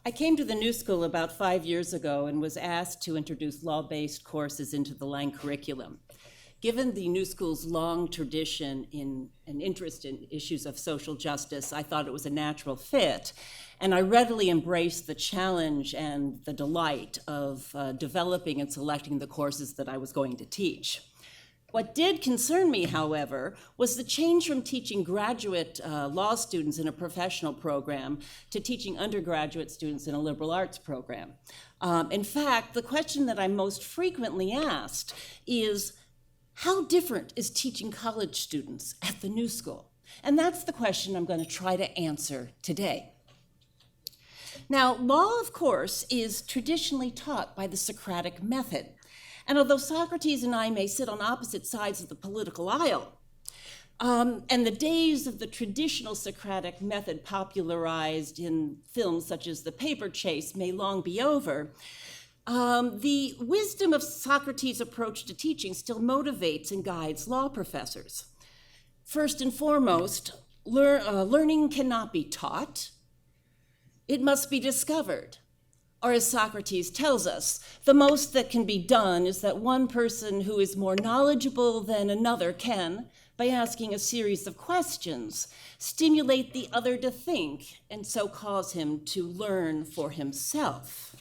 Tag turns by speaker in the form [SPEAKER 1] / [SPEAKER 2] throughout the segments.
[SPEAKER 1] I came to the New School about 5 years ago and was asked to introduce law-based courses into the Lang curriculum. Given the New School's long tradition in an interest in issues of social justice, I thought it was a natural fit, and I readily embraced the challenge and the delight of developing and selecting the courses that I was going to teach. What did concern me, however, was the change from teaching graduate law students in a professional program to teaching undergraduate students in a liberal arts program. In fact, the question that I'm most frequently asked is, how different is teaching college students at the New School? And that's the question I'm going to try to answer today. Now, law, of course, is traditionally taught by the Socratic method. And although Socrates and I may sit on opposite sides of the political aisle, and the days of the traditional Socratic method popularized in films such as The Paper Chase may long be over, the wisdom of Socrates' approach to teaching still motivates and guides law professors. First and foremost, learning cannot be taught. It must be discovered. Or as Socrates tells us, the most that can be done is that one person who is more knowledgeable than another can, by asking a series of questions, stimulate the other to think and so cause him to learn for himself.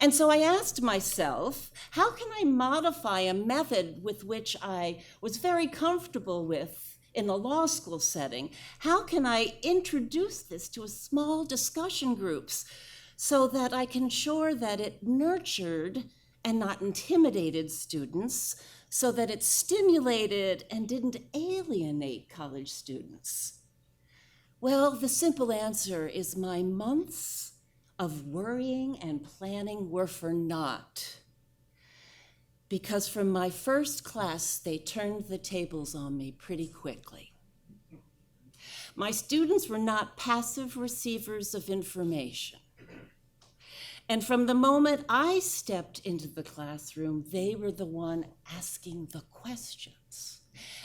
[SPEAKER 1] And so I asked myself, how can I modify a method with which I was very comfortable with in the law school setting? How can I introduce this to a small discussion groups so that I can ensure that it nurtured and not intimidated students, so that it stimulated and didn't alienate college students? Well, the simple answer is my months of worrying and planning were for naught. Because from my first class, they turned the tables on me pretty quickly. My students were not passive receivers of information. And from the moment I stepped into the classroom, they were the one asking the questions.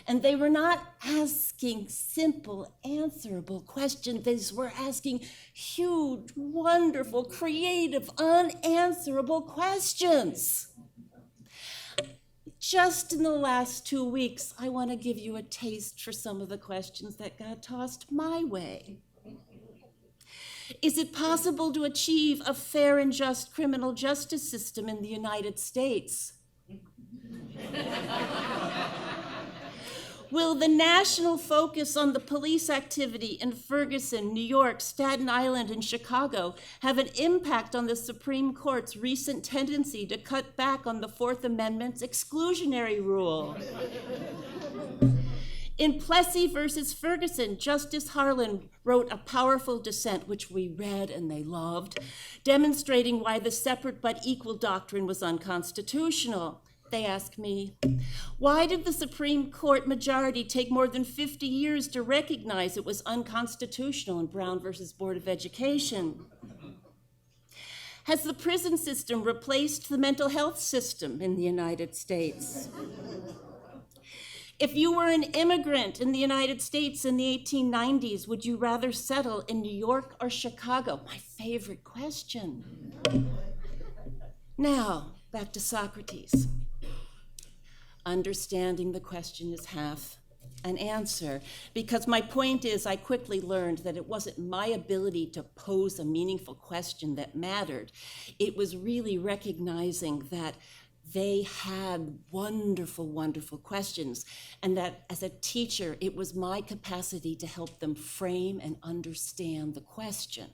[SPEAKER 1] And they were not asking simple, answerable questions. They were asking huge, wonderful, creative, unanswerable questions. Just in the last 2 weeks, I want to give you a taste for some of the questions that got tossed my way. Is it possible to achieve a fair and just criminal justice system in the United States? Will the national focus on the police activity in Ferguson, New York, Staten Island, and Chicago have an impact on the Supreme Court's recent tendency to cut back on the Fourth Amendment's exclusionary rule? In Plessy versus Ferguson, Justice Harlan wrote a powerful dissent, which we read and they loved, demonstrating why the separate but equal doctrine was unconstitutional. They asked me, why did the Supreme Court majority take more than 50 years to recognize it was unconstitutional in Brown versus Board of Education? Has the prison system replaced the mental health system in the United States? If you were an immigrant in the United States in the 1890s, would you rather settle in New York or Chicago? My favorite question. Now, back to Socrates. Understanding the question is half an answer, because my point is I quickly learned that it wasn't my ability to pose a meaningful question that mattered. It was really recognizing that they had wonderful, wonderful questions, and that as a teacher, it was my capacity to help them frame and understand the question.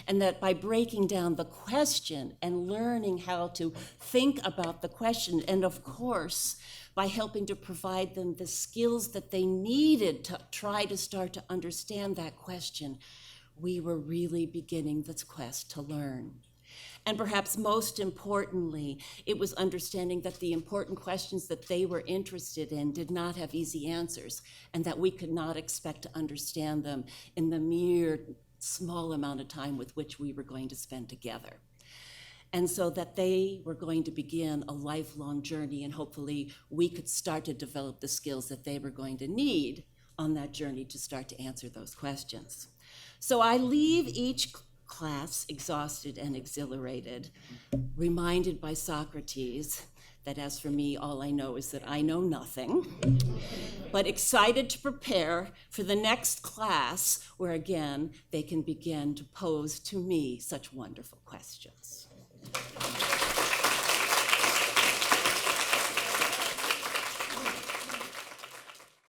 [SPEAKER 1] And that by breaking down the question and learning how to think about the question, and of course, by helping to provide them the skills that they needed to try to start to understand that question, we were really beginning this quest to learn. And perhaps most importantly, it was understanding that the important questions that they were interested in did not have easy answers, and that we could not expect to understand them in the mere small amount of time with which we were going to spend together. And so that they were going to begin a lifelong journey, and hopefully we could start to develop the skills that they were going to need on that journey to start to answer those questions. So I leave each class exhausted and exhilarated, reminded by Socrates that as for me, all I know is that I know nothing, but excited to prepare for the next class where again they can begin to pose to me such wonderful questions.